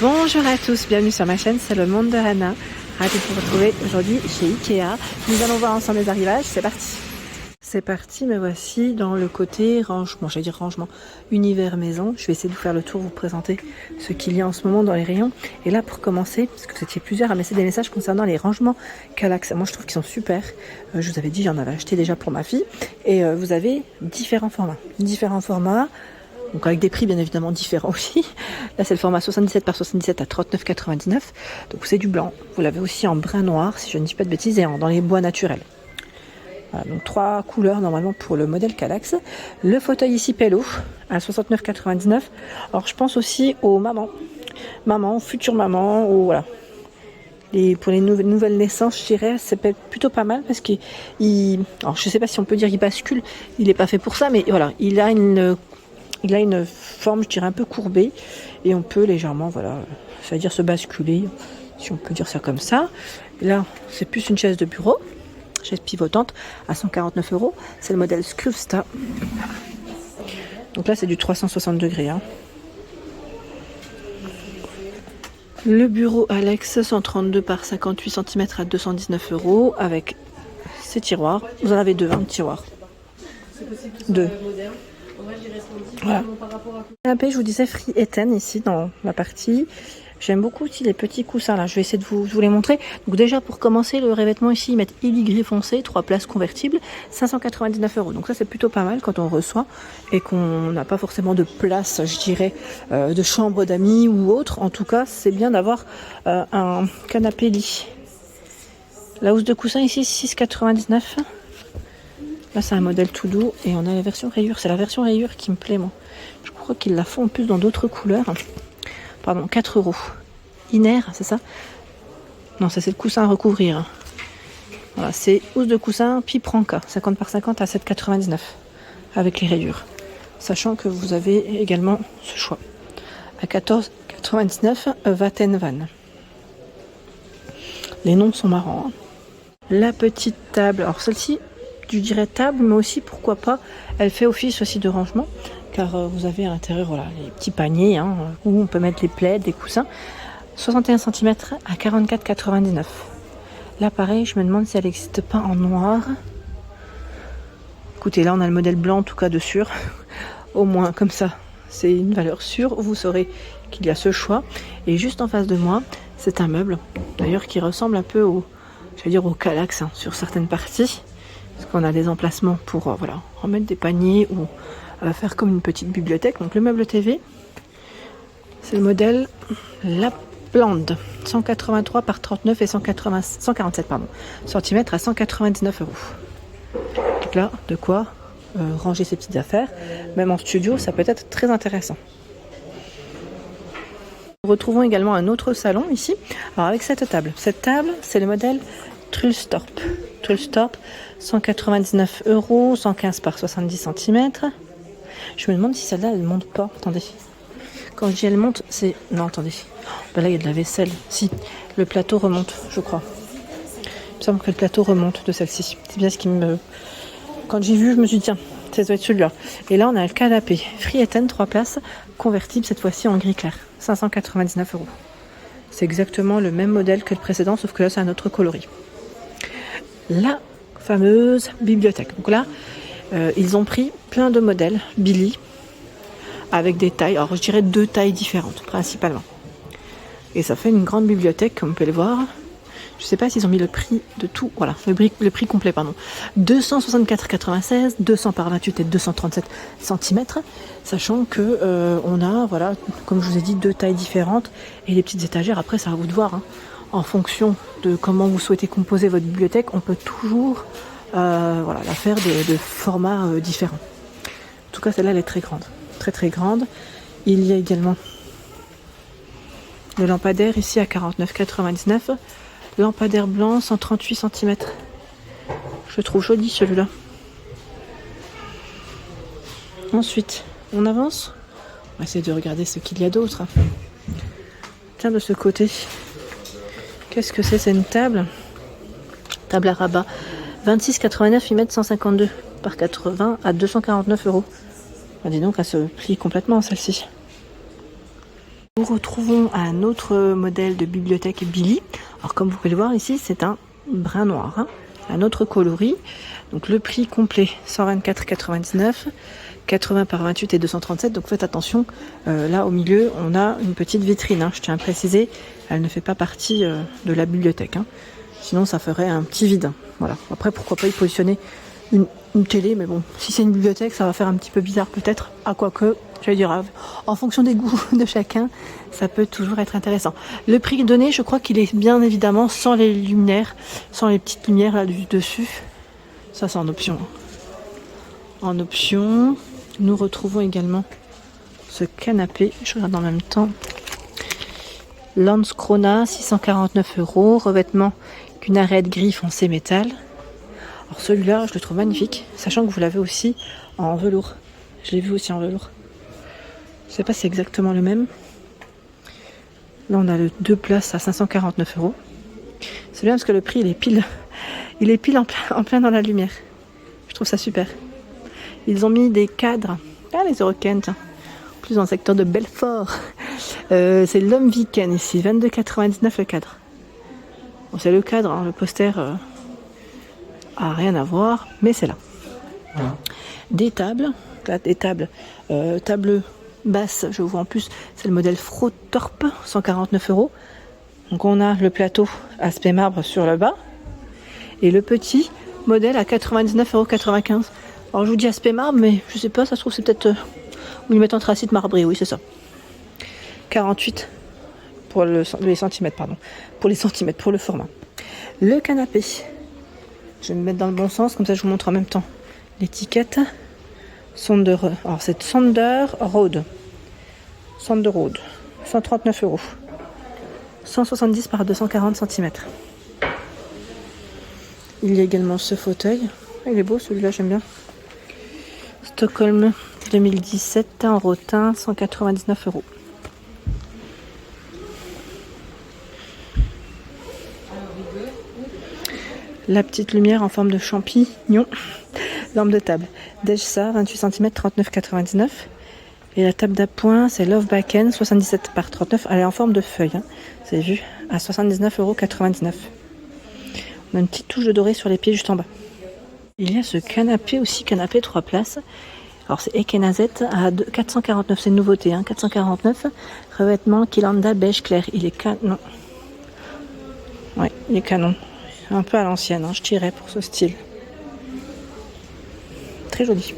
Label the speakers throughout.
Speaker 1: Bonjour à tous, bienvenue sur ma chaîne, c'est le monde de Hannah. Ravi de vous retrouver aujourd'hui chez Ikea. Nous allons voir ensemble les arrivages, c'est parti. C'est parti, me voici dans le côté rangement, j'allais dire rangement, univers maison. Je vais essayer de vous faire le tour, vous présenter ce qu'il y a en ce moment dans les rayons. Et là, pour commencer, parce que vous étiez plusieurs à me laisser des messages concernant les rangements Kallax. Moi, je trouve qu'ils sont super. Je vous avais dit, j'en avais acheté déjà pour ma fille. Et vous avez différents formats. Donc avec des prix bien évidemment différents aussi. Là c'est le format 77 par 77 à 39,99. Donc c'est du blanc. Vous l'avez aussi en brun noir si je ne dis pas de bêtises et dans les bois naturels. Voilà, donc 3 couleurs normalement pour le modèle Kallax. Le fauteuil ici Pello à 69,99. Alors je pense aussi aux mamans, futures mamans, ou voilà. Et pour les nouvelles naissances, je dirais, c'est plutôt pas mal parce qu'il, alors je sais pas si on peut dire qu'il bascule. Il n'est pas fait pour ça, mais voilà, il a une forme, je dirais, un peu courbée et on peut légèrement, voilà, c'est-à-dire se basculer, si on peut dire ça comme ça. Là, c'est plus une chaise de bureau, chaise pivotante à 149 €. C'est le modèle Skrusta. Donc là, c'est du 360 degrés. Hein. Le bureau Alex 132 par 58 cm à 219 € avec ses tiroirs. Vous en avez deux, un tiroir. Deux. Voilà. Canapé, je vous disais Free Eten ici dans la partie. J'aime beaucoup aussi les petits coussins là. Je vais essayer de vous les montrer. Donc déjà pour commencer, le revêtement ici, ils mettent ili gris foncé, 3 places convertibles, 599 €. Donc ça c'est plutôt pas mal quand on reçoit et qu'on n'a pas forcément de place, je dirais, de chambre d'amis ou autre. En tout cas, c'est bien d'avoir un canapé lit. La housse de coussin ici, 6,99 €. Là, c'est un modèle tout doux et on a la version rayure. C'est la version rayure qui me plaît, moi. Je crois qu'ils la font en plus dans d'autres couleurs. Pardon, 4 €. Iner, c'est ça? Non, ça c'est le coussin à recouvrir. Voilà, c'est housse de coussin Pipranca, 50 par 50 à 7,99 € avec les rayures. Sachant que vous avez également ce choix. À 14,99 €, Vatenvan. Les noms sont marrants. Hein. La petite table. Alors celle-ci, je dirais table, mais aussi pourquoi pas, elle fait office aussi de rangement, car vous avez à l'intérieur voilà, les petits paniers hein, où on peut mettre les plaids, des coussins. 61 cm à 44,99 €. Là pareil, je me demande si elle n'existe pas en noir. Écoutez, là on a le modèle blanc en tout cas de sûr. Au moins comme ça, c'est une valeur sûre. Vous saurez qu'il y a ce choix. Et juste en face de moi, c'est un meuble, d'ailleurs qui ressemble un peu au Kallax hein, sur certaines parties. Parce qu'on a des emplacements pour voilà, remettre des paniers ou faire comme une petite bibliothèque. Donc le meuble TV, c'est le modèle Lapland, 183 par 39 et 147 cm à 199 €. Donc là, de quoi ranger ses petites affaires. Même en studio, ça peut être très intéressant. Nous retrouvons également un autre salon ici. Alors avec cette table. Cette table, c'est le modèle Trullstorp, 199 €, 115 par 70 cm. Je me demande si celle-là, elle monte pas. Attendez. Quand je dis elle monte, c'est... Non, attendez. Ben là, il y a de la vaisselle. Si, le plateau remonte, je crois. Il me semble que le plateau remonte de celle-ci. C'est bien ce qui me... Quand j'ai vu, je me suis dit, tiens, ça doit être celui-là. Et là, on a le canapé Free Eten, 3 places, convertible, cette fois-ci en gris clair. 599 €. C'est exactement le même modèle que le précédent, sauf que là, c'est un autre coloris. La fameuse bibliothèque. Donc là, ils ont pris plein de modèles Billy avec des tailles, alors je dirais 2 tailles différentes principalement. Et ça fait une grande bibliothèque, comme vous pouvez le voir. Je ne sais pas s'ils ont mis le prix de tout. Voilà, le prix complet, pardon. 264,96, 200 par 28 et 237 cm. Sachant que on a, voilà, comme je vous ai dit, 2 tailles différentes et les petites étagères. Après, c'est à vous de voir. Hein. En fonction de comment vous souhaitez composer votre bibliothèque, on peut toujours voilà, la faire de formats différents. En tout cas, celle-là, elle est très grande. Très, très grande. Il y a également le lampadaire ici à 49,99 €. Lampadaire blanc, 138 cm. Je trouve joli celui-là. Ensuite, on avance. On va essayer de regarder ce qu'il y a d'autre. Tiens, de ce côté. Qu'est-ce que c'est? C'est une table. Table à rabat. 26,89, ils mettent 152 par 80 à 249 €. Ah, dis donc, elle se plie complètement celle-ci. nous retrouvons un autre modèle de bibliothèque Billy. Alors comme vous pouvez le voir ici, c'est un brun noir, hein, un autre coloris. Donc le prix complet 124,99, 80 par 28 et 237. Donc faites attention, là au milieu on a une petite vitrine, hein, je tiens à préciser, elle ne fait pas partie de la bibliothèque, hein. Sinon ça ferait un petit vide. Voilà. Après pourquoi pas y positionner une télé, mais bon, si c'est une bibliothèque, ça va faire un petit peu bizarre peut-être. Ah quoique, j'allais dire, en fonction des goûts de chacun, ça peut toujours être intéressant. Le prix donné, je crois qu'il est bien évidemment sans les luminaires, sans les petites lumières là du dessus. Ça c'est en option. En option, nous retrouvons également ce canapé. Je regarde en même temps. Landskrona, 649 €, revêtement qu'une arête gris foncé métal. Alors celui-là, je le trouve magnifique, sachant que vous l'avez aussi en velours. Je l'ai vu aussi en velours. Je sais pas si c'est exactement le même. Là, on a le 2 places à 549 €. C'est bien parce que le prix, il est pile en plein dans la lumière. Je trouve ça super. Ils ont mis des cadres. Ah, les Eurokent. En plus, dans le secteur de Belfort. C'est l'Homme Viken ici, 22,99 € le cadre. Bon, c'est le cadre, hein, le poster a rien à voir, mais c'est là. Des tables, table basse, je vois en plus, c'est le modèle Frotorp, 149 €. Donc on a le plateau aspect marbre sur le bas, et le petit modèle à 99,95 €. Alors je vous dis aspect marbre, mais je sais pas, ça se trouve c'est peut-être où ils mettent anthracite marbré, oui c'est ça. 48 pour les centimètres, pardon. Pour les centimètres, pour le format. Le canapé. Je vais me mettre dans le bon sens, comme ça je vous montre en même temps l'étiquette. Sonder. Alors c'est Sonder Road. Sonder Road. 139 €. 170 par 240 cm. Il y a également ce fauteuil. Il est beau celui-là, j'aime bien. Stockholm 2017 en rotin, 199 €. La petite lumière en forme de champignon. Lampe de table. Dejsa, 28 cm, 39,99 €. Et la table d'appoint, c'est Love Backen, 77 par 39. Elle est en forme de feuille, hein. Vous avez vu, à 79,99 €. On a une petite touche de doré sur les pieds juste en bas. Il y a ce canapé aussi, canapé 3 places. Alors c'est Ekenazet à 449, c'est une nouveauté, hein, 449. Revêtement Kilanda beige clair. Il est canon. Ouais, il est canon. Un peu à l'ancienne, hein, je dirais, pour ce style. Très joli.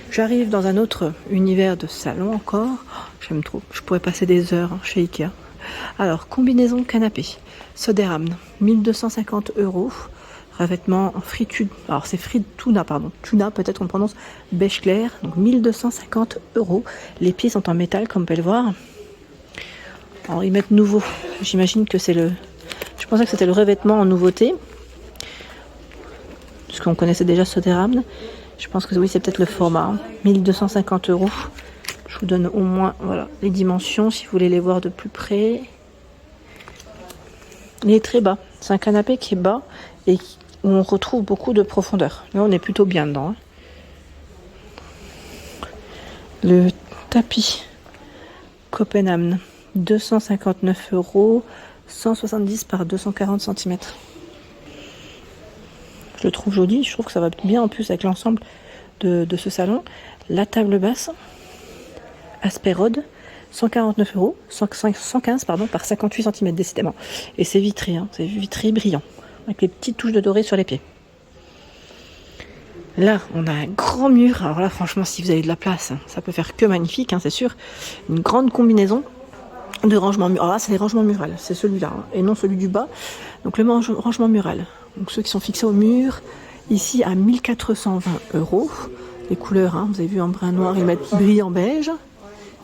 Speaker 1: J'arrive dans un autre univers de salon encore. Oh, j'aime trop. Je pourrais passer des heures, hein, chez Ikea. Alors, combinaison canapé. Soderamn, 1250 €. Revêtement en fritud. Alors, c'est tuna, pardon. Tuna, peut-être on prononce beige clair. Donc, 1250 €. Les pieds sont en métal, comme vous pouvez le voir. Alors, ils mettent nouveau. J'imagine que c'est le... Je pensais que c'était le revêtement en nouveauté. Parce qu'on connaissait déjà Soderamn. Je pense que oui, c'est peut-être le format. 1250 €. Je vous donne au moins voilà, les dimensions si vous voulez les voir de plus près. Il est très bas. C'est un canapé qui est bas et où on retrouve beaucoup de profondeur. Là, on est plutôt bien dedans, hein. Le tapis Copenhagen, 259 €. 170 par 240 cm. Je le trouve joli, je trouve que ça va bien en plus avec l'ensemble de ce salon. La table basse, Asperod, 149 €, 115 pardon, par 58 cm décidément. Et c'est vitré, hein, c'est vitré brillant, avec les petites touches de doré sur les pieds. Là, on a un grand mur. Alors là, franchement, si vous avez de la place, ça peut faire que magnifique, hein, c'est sûr. Une grande combinaison de rangement mural. Alors là, c'est les rangements murales, c'est celui-là, hein, et non celui du bas. Donc le rangement mural. Donc ceux qui sont fixés au mur, ici à 1420 €. Les couleurs, hein, vous avez vu en brun noir, ils mettent brillant beige.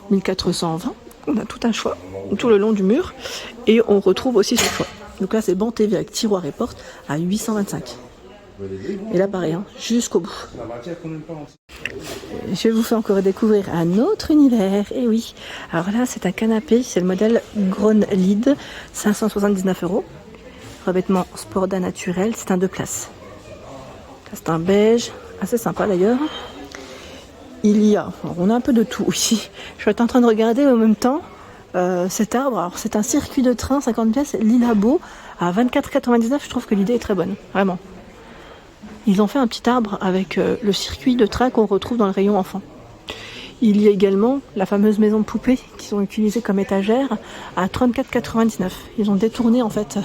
Speaker 1: 1420. On a tout un choix tout le long du mur. Et on retrouve aussi ce choix. Donc là, c'est banc TV avec tiroir et porte à 825. Et là, pareil, hein, jusqu'au bout. Je vous fais encore découvrir un autre univers. Et oui, alors là, c'est un canapé. C'est le modèle Gronlid, 579 €. Revêtement Sporda naturel. C'est un 2 places. C'est un beige, assez sympa d'ailleurs. Il y a, on a un peu de tout ici. Je suis en train de regarder en même temps. cet arbre. Alors c'est un circuit de train 50 pièces Lilabo à 24,99. Je trouve que l'idée est très bonne, vraiment. Ils ont fait un petit arbre avec le circuit de train qu'on retrouve dans le rayon enfant. Il y a également la fameuse maison de poupée qui sont utilisées comme étagère à 34,99. Ils ont détourné en fait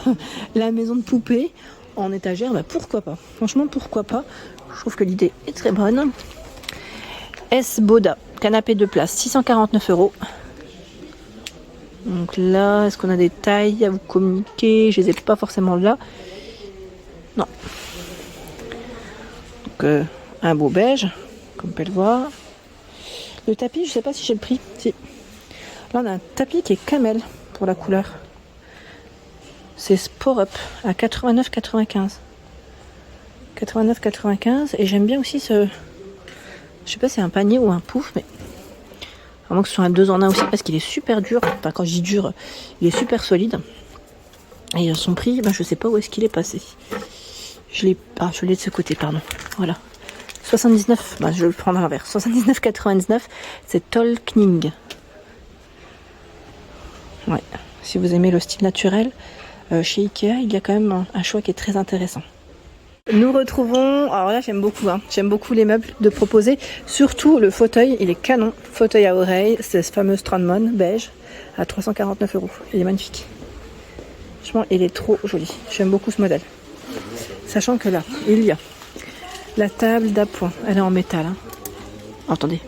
Speaker 1: la maison de poupée en étagère. Bah, pourquoi pas? Franchement, pourquoi pas? Je trouve que l'idée est très bonne. S Boda, canapé de place, 649 €. Donc là, est-ce qu'on a des tailles à vous communiquer? Je les ai pas forcément là. Non. Donc un beau beige, comme on peut le voir. Le tapis, je sais pas si j'ai le prix. Si. Là, on a un tapis qui est camel pour la couleur. C'est Sport Up à 89,95. 89,95. Et j'aime bien aussi ce... Je sais pas si c'est un panier ou un pouf, mais... À moins que ce soit un 2 en 1 aussi, parce qu'il est super dur. Enfin, quand je dis dur, il est super solide. Et son prix, ben, je sais pas où est-ce qu'il est passé. Je l'ai de ce côté, pardon. Voilà. 79, bah, je vais le prendre à l'envers. 79,99, c'est Tolkning. Ouais, si vous aimez le style naturel, chez Ikea, il y a quand même un choix qui est très intéressant. Nous retrouvons, alors là j'aime beaucoup, j'aime beaucoup les meubles de proposer, surtout le fauteuil, il est canon, fauteuil à oreilles, c'est ce fameux Strandman beige à 349 €. Il est magnifique. Franchement, il est trop joli. J'aime beaucoup ce modèle. Sachant que là, il y a la table d'appoint, elle est en métal. Attendez,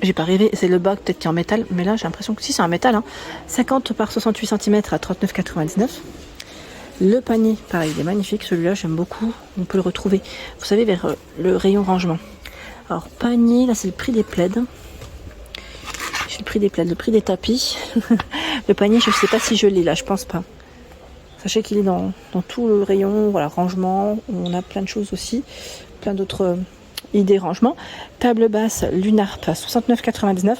Speaker 1: j'ai pas rêvé, c'est le bas peut-être qui est en métal, mais là j'ai l'impression que si c'est un métal. 50 par 68 cm à 39,99 €. Le panier, pareil, il est magnifique, celui-là j'aime beaucoup. On peut le retrouver, vous savez, vers le rayon rangement. Alors panier, là c'est le prix des plaids. J'ai le prix des plaids, le prix des tapis. Le panier, je sais pas si je l'ai là, je pense pas. Sachez qu'il est dans tout le rayon, voilà, rangement. On a plein de choses aussi, plein d'autres idées rangement. Table basse Lunarp à 69,99.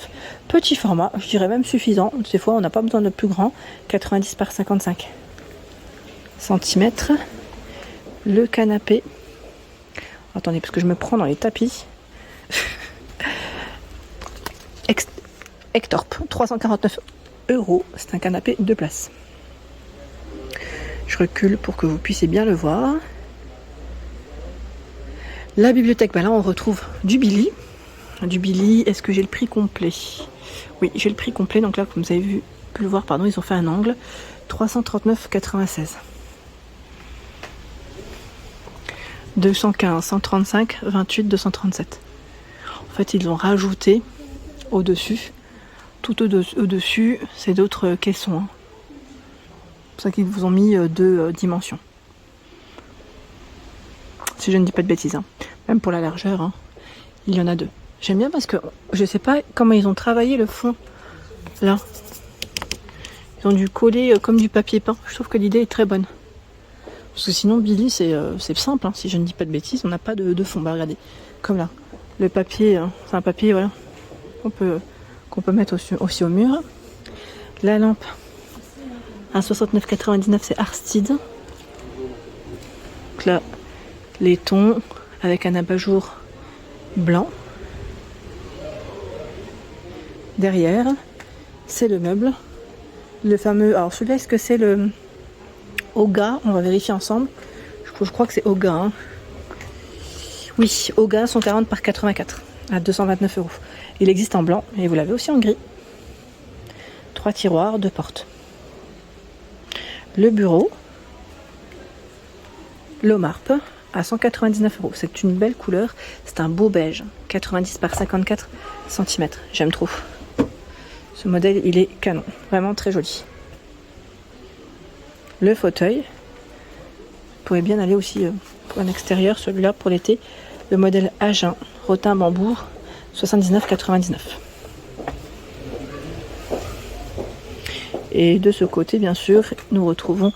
Speaker 1: Petit format, je dirais même suffisant. Des fois, on n'a pas besoin de plus grand. 90 par 55 cm. Le canapé. Attendez, parce que je me prends dans les tapis. Hectorp, 349 €. C'est un canapé de place. Je recule pour que vous puissiez bien le voir. La bibliothèque, bah là on retrouve du Billy. Du Billy, est-ce que j'ai le prix complet? Oui, j'ai le prix complet. Donc là, comme vous avez pu le voir, pardon, ils ont fait un angle. 339,96. 215, 135, 28, 237. En fait, ils ont rajouté au-dessus. Tout au-dessus, c'est d'autres caissons. C'est pour ça qu'ils vous ont mis 2 dimensions. Si je ne dis pas de bêtises. Même pour la largeur, il y en a 2. J'aime bien parce que je sais pas comment ils ont travaillé le fond. Là. Ils ont dû coller comme du papier peint. Je trouve que l'idée est très bonne. Parce que sinon, Billy, c'est simple. Si je ne dis pas de bêtises, on n'a pas de fond. Bah, regardez. Comme là. Le papier, c'est un papier, voilà. Qu'on peut mettre aussi au mur. La lampe. À 69,99, c'est Arstide. Donc là, les tons avec un abat-jour blanc. Derrière, c'est le meuble. Le fameux... Alors celui-là, est-ce que c'est le Oga? On va vérifier ensemble. Je crois que c'est Oga. Oui, Oga 140 par 84 à 229 €. Il existe en blanc et vous l'avez aussi en gris. 3 tiroirs, 2 portes. Le bureau, l'Omarp à 199 €. C'est une belle couleur. C'est un beau beige. 90 par 54 cm. J'aime trop. Ce modèle, il est canon. Vraiment très joli. Le fauteuil. Vous pourrez bien aller aussi pour un extérieur. Celui-là pour l'été. Le modèle Agen, Rotin Bambourg, 79,99 €. Et de ce côté, bien sûr, nous retrouvons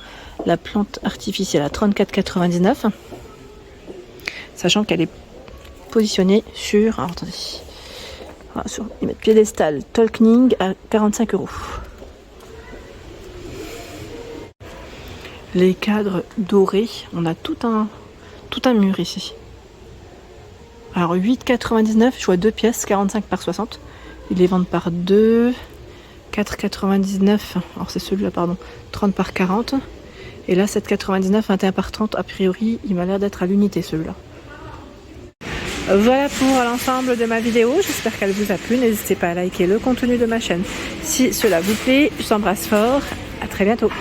Speaker 1: la plante artificielle à 34,99 €. Sachant qu'elle est positionnée sur... Alors, attendez. Voilà, sur piédestal Tolkning à 45 €. Les cadres dorés. On a tout un mur ici. Alors 8,99 €, je vois 2 pièces, 45 par 60. Ils les vendent par 2. 4,99. Alors c'est celui-là, pardon. 30 par 40. Et là, 7,99, 21 par 30. A priori, il m'a l'air d'être à l'unité celui-là. Voilà pour l'ensemble de ma vidéo. J'espère qu'elle vous a plu. N'hésitez pas à liker le contenu de ma chaîne si cela vous plaît. Je vous embrasse fort. À très bientôt.